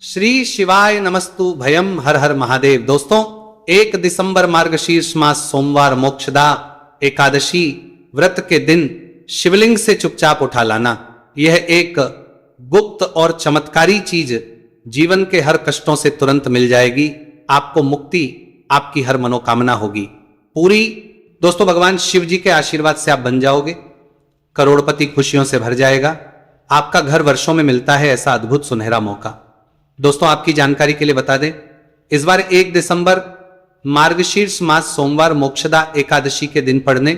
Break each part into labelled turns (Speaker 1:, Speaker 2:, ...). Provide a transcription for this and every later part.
Speaker 1: श्री शिवाय नमस्तु भयम हर हर महादेव। दोस्तों 1 दिसंबर मार्गशीर्ष मास सोमवार मोक्षदा एकादशी व्रत के दिन शिवलिंग से चुपचाप उठा लाना, यह एक गुप्त और चमत्कारी चीज जीवन के हर कष्टों से तुरंत मिल जाएगी। आपको मुक्ति, आपकी हर मनोकामना होगी पूरी। दोस्तों भगवान शिव जी के आशीर्वाद से आप बन जाओगे, करोड़पति खुशियों से भर जाएगा। आपका घर वर्षों में मिलता है ऐसा अद्भुत सुनहरा मौका। दोस्तों आपकी जानकारी के लिए बता दें, इस बार 1 दिसंबर मार्गशीर्ष मास सोमवार मोक्षदा एकादशी के दिन पड़ने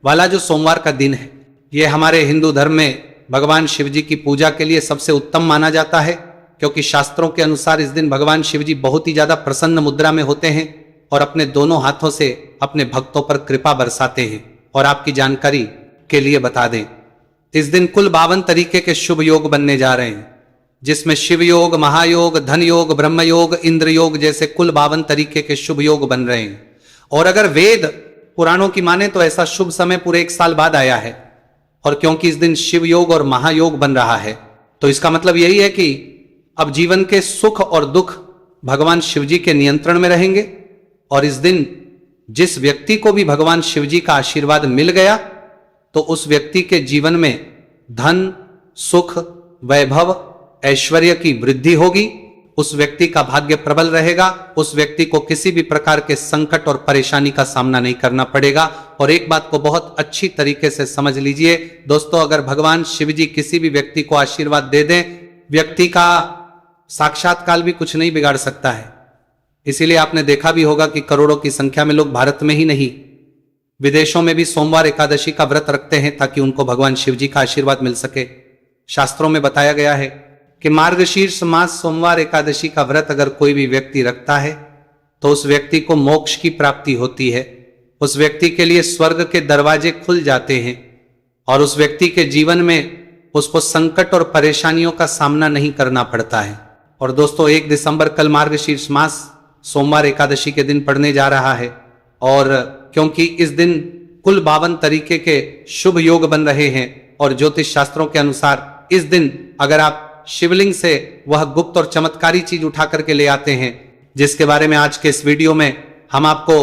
Speaker 1: वाला जो सोमवार का दिन है, यह हमारे हिंदू धर्म में भगवान शिव जी की पूजा के लिए सबसे उत्तम माना जाता है, क्योंकि शास्त्रों के अनुसार इस दिन भगवान शिव जी बहुत ही ज्यादा प्रसन्न मुद्रा में होते हैं और अपने दोनों हाथों से अपने भक्तों पर कृपा बरसाते हैं। और आपकी जानकारी के लिए बता दें, इस दिन कुल 52 तरीके के शुभ योग बनने जा रहे हैं, जिसमें शिव योग, महायोग, धन योग, ब्रह्म योग, इंद्र योग जैसे कुल 52 तरीके के शुभ योग बन रहे हैं। और अगर वेद पुराणों की माने तो ऐसा शुभ समय पूरे 1 साल बाद आया है। और क्योंकि इस दिन शिव योग और महायोग बन रहा है, तो इसका मतलब यही है कि अब जीवन के सुख और दुख भगवान शिव जी के नियंत्रण में रहेंगे। और इस दिन जिस व्यक्ति को भी भगवान शिव जी का आशीर्वाद मिल गया, तो उस व्यक्ति के जीवन में धन, सुख, वैभव, ऐश्वर्य की वृद्धि होगी। उस व्यक्ति का भाग्य प्रबल रहेगा। उस व्यक्ति को किसी भी प्रकार के संकट और परेशानी का सामना नहीं करना पड़ेगा। और एक बात को बहुत अच्छी तरीके से समझ लीजिए दोस्तों, अगर भगवान शिव जी किसी भी व्यक्ति को आशीर्वाद दे दें, व्यक्ति का साक्षात्कार भी कुछ नहीं बिगाड़ सकता है। इसीलिए आपने देखा भी होगा कि करोड़ों की संख्या में लोग भारत में ही नहीं, विदेशों में भी सोमवार एकादशी का व्रत रखते हैं ताकि उनको भगवान शिव जी का आशीर्वाद मिल सके। शास्त्रों में बताया गया है कि मार्गशीर्ष मास सोमवार एकादशी का व्रत अगर कोई भी व्यक्ति रखता है तो उस व्यक्ति को मोक्ष की प्राप्ति होती है। उस व्यक्ति के लिए स्वर्ग के दरवाजे खुल जाते हैं और उस व्यक्ति के जीवन में उसको संकट और परेशानियों का सामना नहीं करना पड़ता है। और दोस्तों 1 दिसंबर कल मार्गशीर्ष मास सोमवार एकादशी के दिन पड़ने जा रहा है। और क्योंकि इस दिन कुल 52 तरीके के शुभ योग बन रहे हैं और ज्योतिष शास्त्रों के अनुसार इस दिन अगर आप शिवलिंग से वह गुप्त और चमत्कारी चीज उठा करके ले आते हैं, जिसके बारे में आज के इस वीडियो में हम आपको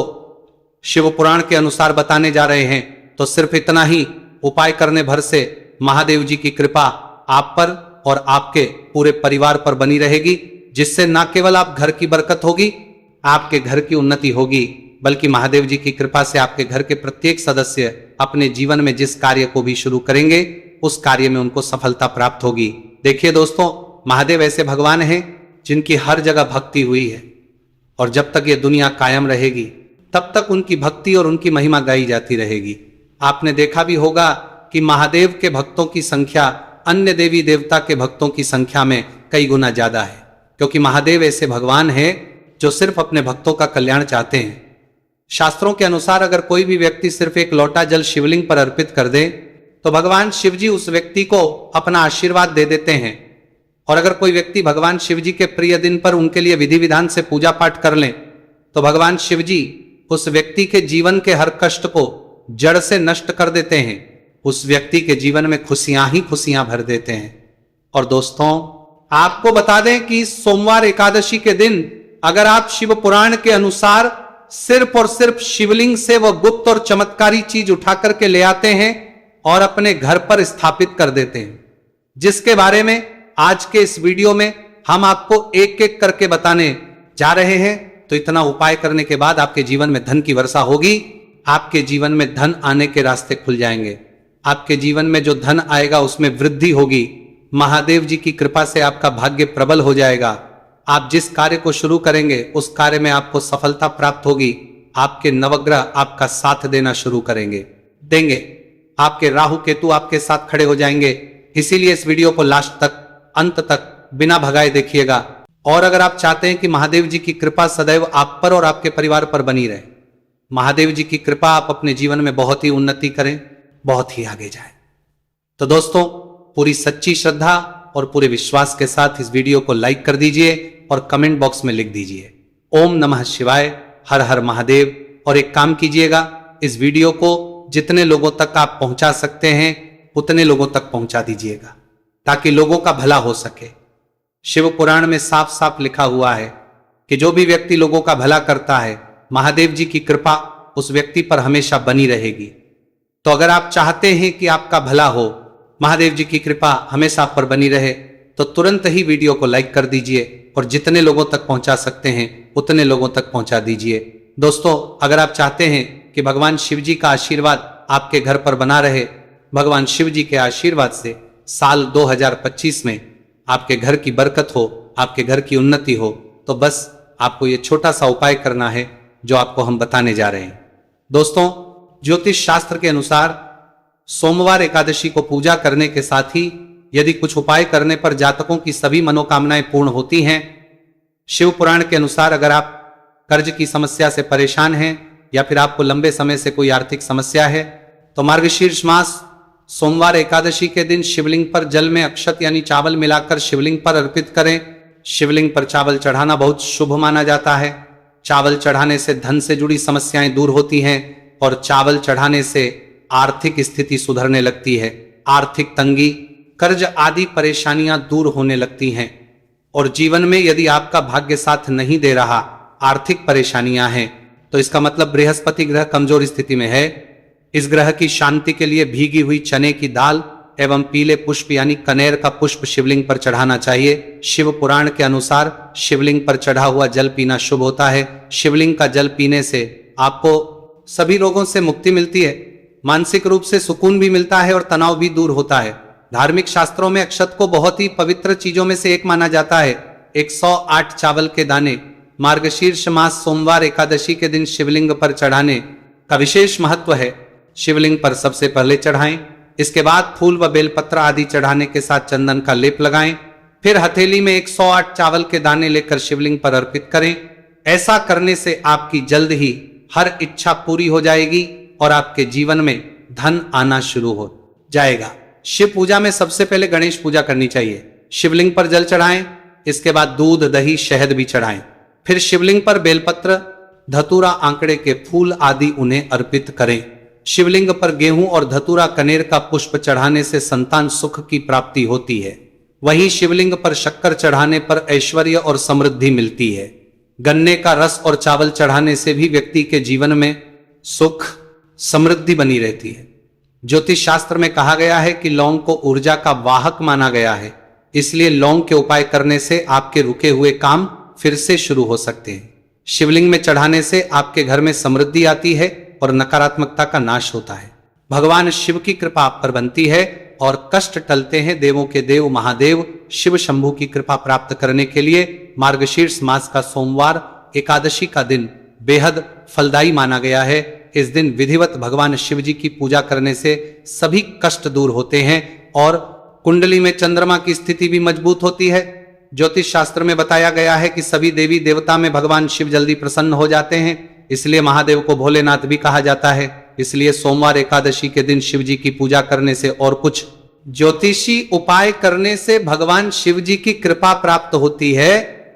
Speaker 1: शिव पुराण के अनुसार बताने जा रहे हैं, तो सिर्फ इतना ही उपाय करने भर से महादेव जी की कृपा आप पर और आपके पूरे परिवार पर बनी रहेगी, जिससे न केवल आप घर की बरकत होगी, आपके घर की उन्नति होगी, बल्कि महादेव जी की कृपा से आपके घर के प्रत्येक सदस्य अपने जीवन में जिस कार्य को भी शुरू करेंगे उस कार्य में उनको सफलता प्राप्त होगी। देखिए दोस्तों, महादेव ऐसे भगवान हैं जिनकी हर जगह भक्ति हुई है और जब तक ये दुनिया कायम रहेगी तब तक उनकी भक्ति और उनकी महिमा गाई जाती रहेगी। आपने देखा भी होगा कि महादेव के भक्तों की संख्या अन्य देवी देवता के भक्तों की संख्या में कई गुना ज्यादा है, क्योंकि महादेव ऐसे भगवान हैं जो सिर्फ अपने भक्तों का कल्याण चाहते हैं। शास्त्रों के अनुसार अगर कोई भी व्यक्ति सिर्फ एक लोटा जल शिवलिंग पर अर्पित कर दे तो भगवान शिव जी उस व्यक्ति को अपना आशीर्वाद दे देते हैं। और अगर कोई व्यक्ति भगवान शिव जी के प्रिय दिन पर उनके लिए विधि विधान से पूजा पाठ कर ले तो भगवान शिव जी उस व्यक्ति के जीवन के हर कष्ट को जड़ से नष्ट कर देते हैं। उस व्यक्ति के जीवन में खुशियां ही खुशियां भर देते हैं। और दोस्तों आपको बता दें कि सोमवार एकादशी के दिन अगर आप शिव पुराण के अनुसार सिर्फ और सिर्फ शिवलिंग से वह गुप्त और चमत्कारी चीज उठा करके ले आते हैं और अपने घर पर स्थापित कर देते हैं, जिसके बारे में आज के इस वीडियो में हम आपको एक एक करके बताने जा रहे हैं, तो इतना उपाय करने के बाद आपके जीवन में धन की वर्षा होगी। आपके जीवन में धन आने के रास्ते खुल जाएंगे। आपके जीवन में जो धन आएगा उसमें वृद्धि होगी। महादेव जी की कृपा से आपका भाग्य प्रबल हो जाएगा। आप जिस कार्य को शुरू करेंगे उस कार्य में आपको सफलता प्राप्त होगी। आपके नवग्रह आपका साथ देना शुरू देंगे। आपके राहु केतु आपके साथ खड़े हो जाएंगे। इसीलिए इस वीडियो को लास्ट तक, अंत तक बिना भगाए देखिएगा। और अगर आप चाहते हैं कि महादेव जी की कृपा सदैव आप पर और आपके परिवार पर बनी रहे, महादेव जी की कृपा आप अपने जीवन में बहुत ही उन्नति करें, बहुत ही आगे जाएं, तो दोस्तों पूरी सच्ची श्रद्धा और पूरे विश्वास के साथ इस वीडियो को लाइक कर दीजिए और कमेंट बॉक्स में लिख दीजिए ओम नमः शिवाय, हर हर महादेव। और एक काम कीजिएगा, इस वीडियो को जितने लोगों तक आप पहुंचा सकते हैं उतने लोगों तक पहुंचा दीजिएगा, ताकि लोगों का भला हो सके। शिव पुराण में साफ साफ लिखा हुआ है कि जो भी व्यक्ति लोगों का भला करता है, महादेव जी की कृपा उस व्यक्ति पर हमेशा बनी रहेगी। तो अगर आप चाहते हैं कि आपका भला हो, महादेव जी की कृपा हमेशा आप पर बनी रहे, तो तुरंत ही वीडियो को लाइक कर दीजिए और जितने लोगों तक पहुंचा सकते हैं उतने लोगों तक पहुंचा दीजिए। दोस्तों, अगर आप चाहते हैं कि भगवान शिव जी का आशीर्वाद आपके घर पर बना रहे, भगवान शिव जी के आशीर्वाद से साल 2025 में आपके घर की बरकत हो, आपके घर की उन्नति हो, तो बस आपको ये छोटा सा उपाय करना है जो आपको हम बताने जा रहे हैं। दोस्तों, ज्योतिष शास्त्र के अनुसार सोमवार एकादशी को पूजा करने के साथ ही यदि कुछ उपाय करने पर जातकों की सभी मनोकामनाएं पूर्ण होती हैं। शिव पुराण के अनुसार अगर आप कर्ज की समस्या से परेशान हैं या फिर आपको लंबे समय से कोई आर्थिक समस्या है, तो मार्गशीर्ष मास सोमवार एकादशी के दिन शिवलिंग पर जल में अक्षत यानी चावल मिलाकर शिवलिंग पर अर्पित करें। शिवलिंग पर चावल चढ़ाना बहुत शुभ माना जाता है। चावल चढ़ाने से धन से जुड़ी समस्याएं दूर होती हैं और चावल चढ़ाने से आर्थिक स्थिति सुधरने लगती है। आर्थिक तंगी, कर्ज आदि परेशानियां दूर होने लगती हैं और जीवन में यदि आपका भाग्य साथ नहीं दे रहा, आर्थिक परेशानियां हैं, तो इसका मतलब बृहस्पति ग्रह कमजोर स्थिति में है। इस ग्रह की शांति के लिए भीगी हुई चने की दाल एवं पीले पुष्प यानी कनेर का पुष्प शिवलिंग पर चढ़ाना चाहिए। शिव पुराण के अनुसार शिवलिंग पर चढ़ा हुआ जल पीना शुभ होता है। शिवलिंग का जल पीने से आपको सभी रोगों से मुक्ति मिलती है, मानसिक रूप से सुकून भी मिलता है और तनाव भी दूर होता है। धार्मिक शास्त्रों में अक्षत को बहुत ही पवित्र चीजों में से एक माना जाता है। 108 चावल के दाने मार्गशीर्ष मास सोमवार एकादशी के दिन शिवलिंग पर चढ़ाने का विशेष महत्व है। शिवलिंग पर सबसे पहले चढ़ाएं, इसके बाद फूल व बेलपत्र आदि चढ़ाने के साथ चंदन का लेप लगाएं, फिर हथेली में 108 चावल के दाने लेकर शिवलिंग पर अर्पित करें। ऐसा करने से आपकी जल्द ही हर इच्छा पूरी हो जाएगी और आपके जीवन में धन आना शुरू हो जाएगा। शिव पूजा में सबसे पहले गणेश पूजा करनी चाहिए। शिवलिंग पर जल चढ़ाएं, इसके बाद दूध, दही, शहद भी चढ़ाएं, फिर शिवलिंग पर बेलपत्र, धतूरा, आंकड़े के फूल आदि उन्हें अर्पित करें। शिवलिंग पर गेहूं और धतूरा कनेर का पुष्प चढ़ाने से संतान सुख की प्राप्ति होती है। वहीं शिवलिंग पर शक्कर चढ़ाने पर ऐश्वर्य और समृद्धि मिलती है। गन्ने का रस और चावल चढ़ाने से भी व्यक्ति के जीवन में सुख समृद्धि बनी रहती है। ज्योतिष शास्त्र में कहा गया है कि लौंग को ऊर्जा का वाहक माना गया है, इसलिए लौंग के उपाय करने से आपके रुके हुए काम फिर से शुरू हो सकते हैं। शिवलिंग में चढ़ाने से आपके घर में समृद्धि आती है और नकारात्मकता का नाश होता है। भगवान शिव की कृपा आप पर बनती है और कष्ट टलते हैं। देवों के देव महादेव शिव शंभू की कृपा प्राप्त करने के लिए मार्गशीर्ष मास का सोमवार एकादशी का दिन बेहद फलदायी माना गया है। इस दिन विधिवत भगवान शिव जी की पूजा करने से सभी कष्ट दूर होते हैं और कुंडली में चंद्रमा की स्थिति भी मजबूत होती है। ज्योतिष शास्त्र में बताया गया है कि सभी देवी देवता में भगवान शिव जल्दी प्रसन्न हो जाते हैं, इसलिए महादेव को भोलेनाथ भी कहा जाता है। इसलिए सोमवार एकादशी के दिन शिव जी की पूजा करने से और कुछ ज्योतिषी उपाय करने से भगवान शिव जी की कृपा प्राप्त होती है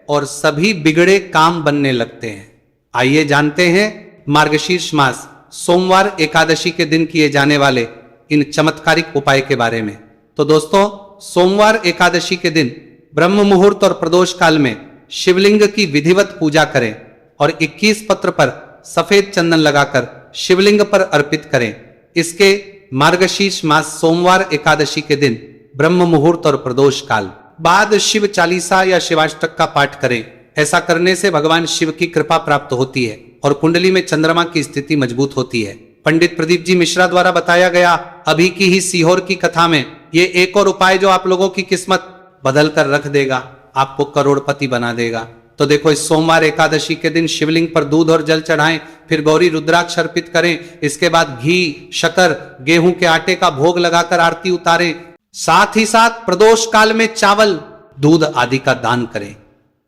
Speaker 1: और सभी बिगड़े काम बनने लगते हैं। आइए जानते हैं मार्गशीर्ष मास सोमवार एकादशी के दिन किए जाने वाले इन चमत्कारिक उपाय के बारे में। तो दोस्तों, सोमवार एकादशी के दिन ब्रह्म मुहूर्त और प्रदोष काल में शिवलिंग की विधिवत पूजा करें और 21 पत्र पर सफेद चंदन लगाकर शिवलिंग पर अर्पित करें। इसके मार्गशीर्ष मास सोमवार एकादशी के दिन ब्रह्म मुहूर्त और प्रदोष काल बाद शिव चालीसा या शिवाष्टक का पाठ करें। ऐसा करने से भगवान शिव की कृपा प्राप्त होती है और कुंडली में चंद्रमा की स्थिति मजबूत होती है। पंडित प्रदीप जी मिश्रा द्वारा बताया गया अभी की ही सीहोर की कथा में ये एक और उपाय जो आप लोगों की किस्मत बदल कर रख देगा, आपको करोड़पति बना देगा। तो देखो, इस सोमवार एकादशी के दिन शिवलिंग पर दूध और जल चढ़ाएं, फिर गौरी रुद्राक्ष अर्पित करें, इसके बाद घी, शक्कर, गेहूं के आटे का भोग लगाकर आरती उतारें, साथ ही साथ प्रदोष काल में चावल, दूध आदि का दान करें।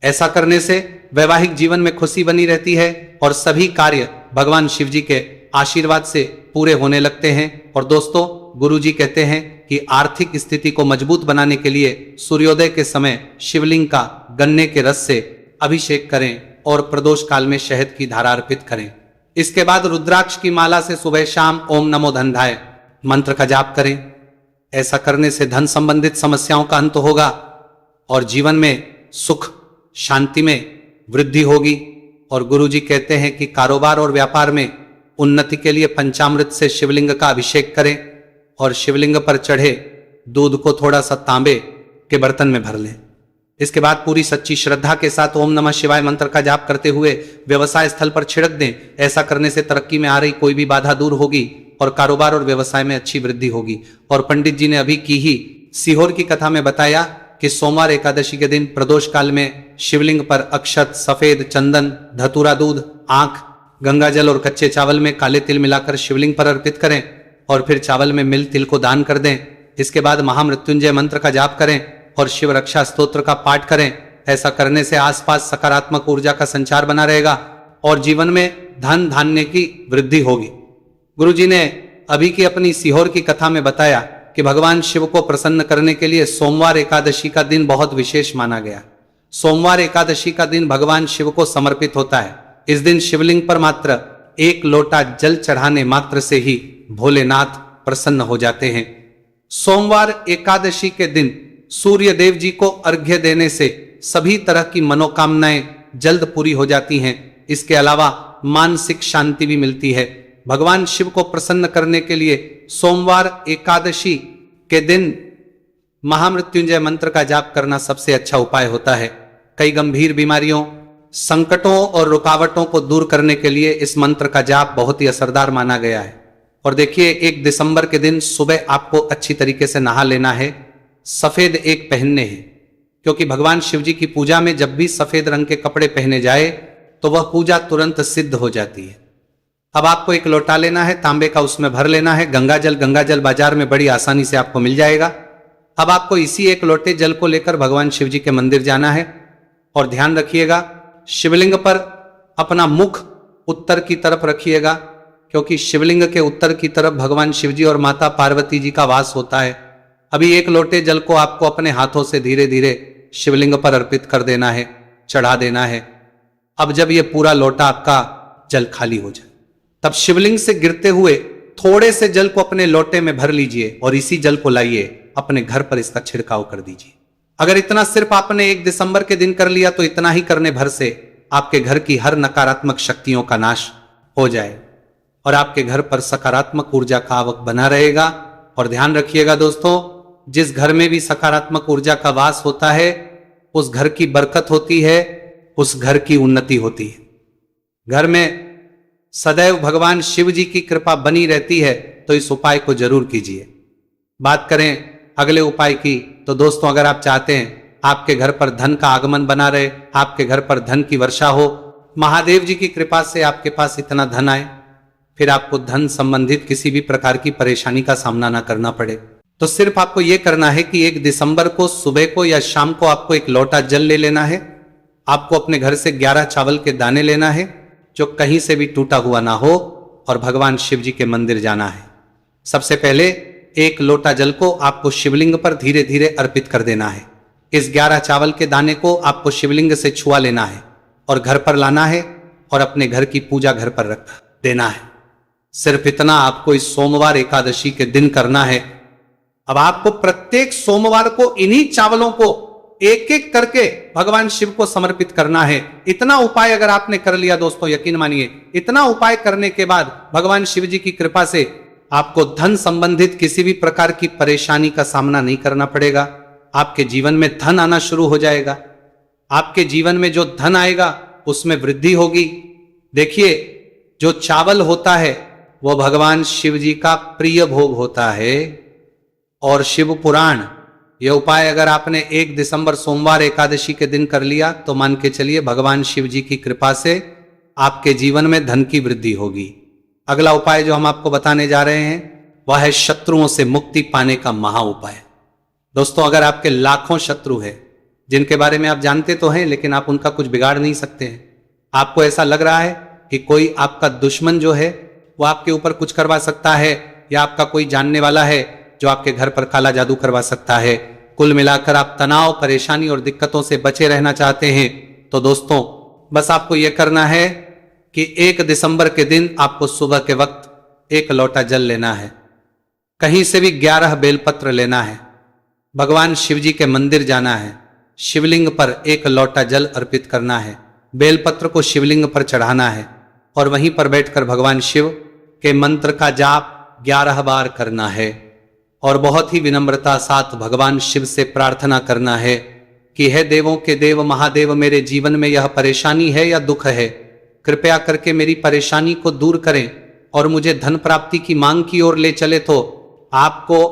Speaker 1: ऐसा करने से वैवाहिक जीवन में खुशी बनी रहती है और सभी कार्य भगवान शिव जी के आशीर्वाद से पूरे होने लगते हैं। और दोस्तों, गुरु जी कहते हैं कि आर्थिक स्थिति को मजबूत बनाने के लिए सूर्योदय के समय शिवलिंग का गन्ने के रस से अभिषेक करें और प्रदोष काल में शहद की धारा अर्पित करें। इसके बाद रुद्राक्ष की माला से सुबह शाम ओम नमो धनधाय मंत्र का जाप करें। ऐसा करने से धन संबंधित समस्याओं का अंत होगा और जीवन में सुख शांति में वृद्धि होगी। और गुरुजी कहते हैं कि कारोबार और व्यापार में उन्नति के लिए पंचामृत से शिवलिंग का अभिषेक करें और शिवलिंग पर चढ़े दूध को थोड़ा सा तांबे के बर्तन में भर लें। इसके बाद पूरी सच्ची श्रद्धा के साथ ओम नमः शिवाय मंत्र का जाप करते हुए व्यवसाय स्थल पर छिड़क दें। ऐसा करने से तरक्की में आ रही कोई भी बाधा दूर होगी और कारोबार और व्यवसाय में अच्छी वृद्धि होगी। और पंडित जी ने अभी की ही सीहोर की कथा में बताया कि सोमवार एकादशी के दिन प्रदोष काल में शिवलिंग पर अक्षत, सफेद चंदन, धतूरा दूध, आंख, गंगा जल और कच्चे चावल में काले तिल मिलाकर शिवलिंग पर अर्पित करें और फिर चावल में मिल तिल को दान कर दें। इसके बाद महामृत्युंजय मंत्र का जाप करें और शिव रक्षा स्तोत्र का पाठ करें। ऐसा करने से आसपास सकारात्मक ऊर्जा का संचार बना रहेगा और जीवन में धन धान्य की वृद्धि होगी। गुरुजी ने अभी की अपनी सीहोर की कथा में बताया कि भगवान शिव को प्रसन्न करने के लिए सोमवार एकादशी का दिन बहुत विशेष माना गया। सोमवार एकादशी का दिन भगवान शिव को समर्पित होता है। इस दिन शिवलिंग पर मात्र एक लोटा जल चढ़ाने मात्र से ही भोलेनाथ प्रसन्न हो जाते हैं। सोमवार एकादशी के दिन सूर्य देव जी को अर्घ्य देने से सभी तरह की मनोकामनाएं जल्द पूरी हो जाती हैं। इसके अलावा मानसिक शांति भी मिलती है। भगवान शिव को प्रसन्न करने के लिए सोमवार एकादशी के दिन महामृत्युंजय मंत्र का जाप करना सबसे अच्छा उपाय होता है। कई गंभीर बीमारियों, संकटों और रुकावटों को दूर करने के लिए इस मंत्र का जाप बहुत ही असरदार माना गया है। और देखिए, 1 दिसंबर के दिन सुबह आपको अच्छी तरीके से नहा लेना है, सफेद एक पहनने हैं, क्योंकि भगवान शिव जी की पूजा में जब भी सफेद रंग के कपड़े पहने जाए तो वह पूजा तुरंत सिद्ध हो जाती है। अब आपको एक लोटा लेना है, तांबे का, उसमें भर लेना है गंगा जल बाजार में बड़ी आसानी से आपको मिल जाएगा। अब आपको इसी एक लोटे जल को लेकर भगवान शिव जी के मंदिर जाना है और ध्यान रखिएगा शिवलिंग पर अपना मुख उत्तर की तरफ रखिएगा, क्योंकि शिवलिंग के उत्तर की तरफ भगवान शिव जी और माता पार्वती जी का वास होता है। अभी एक लोटे जल को आपको अपने हाथों से धीरे धीरे शिवलिंग पर अर्पित कर देना है, चढ़ा देना है। अब जब यह पूरा लोटा आपका जल खाली हो जाए तब शिवलिंग से गिरते हुए थोड़े से जल को अपने लोटे में भर लीजिए और इसी जल को लाइए अपने घर पर इसका छिड़काव कर दीजिए। अगर इतना सिर्फ आपने 1 दिसंबर के दिन कर लिया तो इतना ही करने भर से आपके घर की हर नकारात्मक शक्तियों का नाश हो जाए और आपके घर पर सकारात्मक ऊर्जा का आवक बना रहेगा। और ध्यान रखिएगा दोस्तों, जिस घर में भी सकारात्मक ऊर्जा का वास होता है उस घर की बरकत होती है, उस घर की उन्नति होती है। घर में सदैव भगवान शिव जी की कृपा बनी रहती है, तो इस उपाय को जरूर कीजिए। बात करें अगले उपाय की तो दोस्तों, अगर आप चाहते हैं आपके घर पर धन का आगमन बना रहे, आपके घर पर धन की वर्षा हो, महादेव जी की कृपा से आपके पास इतना धन आए, फिर आपको धन संबंधित किसी भी प्रकार की परेशानी का सामना ना करना पड़े, तो सिर्फ आपको यह करना है कि 1 दिसंबर को सुबह को या शाम को आपको एक लोटा जल ले लेना है। आपको अपने घर से 11 चावल के दाने लेना है जो कहीं से भी टूटा हुआ ना हो और भगवान शिव जी के मंदिर जाना है। सबसे पहले 1 लोटा जल को आपको शिवलिंग पर धीरे धीरे अर्पित कर देना है। इस 11 चावल के दाने को आपको शिवलिंग से छुआ लेना है और घर पर लाना है और अपने घर की पूजा घर पर रख देना है। सिर्फ इतना आपको इस सोमवार एकादशी के दिन करना है। अब आपको प्रत्येक सोमवार को इन्हीं चावलों को एक एक करके भगवान शिव को समर्पित करना है। इतना उपाय अगर आपने कर लिया दोस्तों, यकीन मानिए, इतना उपाय करने के बाद भगवान शिव जी की कृपा से आपको धन संबंधित किसी भी प्रकार की परेशानी का सामना नहीं करना पड़ेगा। आपके जीवन में धन आना शुरू हो जाएगा। आपके जीवन में जो धन आएगा उसमें वृद्धि होगी। देखिए, जो चावल होता है वो भगवान शिव जी का प्रिय भोग होता है और शिव पुराण, यह उपाय अगर आपने 1 दिसंबर सोमवार एकादशी के दिन कर लिया तो मान के चलिए भगवान शिव जी की कृपा से आपके जीवन में धन की वृद्धि होगी। अगला उपाय जो हम आपको बताने जा रहे हैं वह है शत्रुओं से मुक्ति पाने का महा उपाय। दोस्तों, अगर आपके लाखों शत्रु हैं जिनके बारे में आप जानते तो हैं लेकिन आप उनका कुछ बिगाड़ नहीं सकते हैं, आपको ऐसा लग रहा है कि कोई आपका दुश्मन जो है वो आपके ऊपर कुछ करवा सकता है या आपका कोई जानने वाला है जो आपके घर पर काला जादू करवा सकता है, कुल मिलाकर आप तनाव, परेशानी और दिक्कतों से बचे रहना चाहते हैं, तो दोस्तों बस आपको यह करना है कि 1 दिसंबर के दिन आपको सुबह के वक्त 1 लोटा जल लेना है, कहीं से भी 11 बेलपत्र लेना है, भगवान शिव जी के मंदिर जाना है, शिवलिंग पर एक लोटा जल अर्पित करना है, बेलपत्र को शिवलिंग पर चढ़ाना है और वहीं पर बैठकर भगवान शिव के मंत्र का जाप 11 बार करना है और बहुत ही विनम्रता साथ भगवान शिव से प्रार्थना करना है कि हे देवों के देव महादेव, मेरे जीवन में यह परेशानी है या दुख है, कृपया करके मेरी परेशानी को दूर करें और मुझे धन प्राप्ति की मांग की ओर ले चले। तो आपको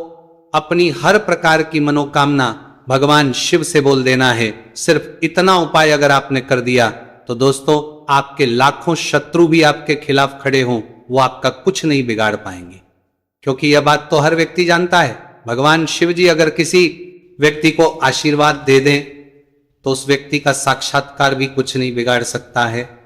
Speaker 1: अपनी हर प्रकार की मनोकामना भगवान शिव से बोल देना है। सिर्फ इतना उपाय अगर आपने कर दिया तो दोस्तों, आपके लाखों शत्रु भी आपके खिलाफ खड़े हों, वो आपका कुछ नहीं बिगाड़ पाएंगे, क्योंकि यह बात तो हर व्यक्ति जानता है। भगवान शिव जी अगर किसी व्यक्ति को आशीर्वाद दे दें तो उस व्यक्ति का साक्षात्कार भी कुछ नहीं बिगाड़ सकता है।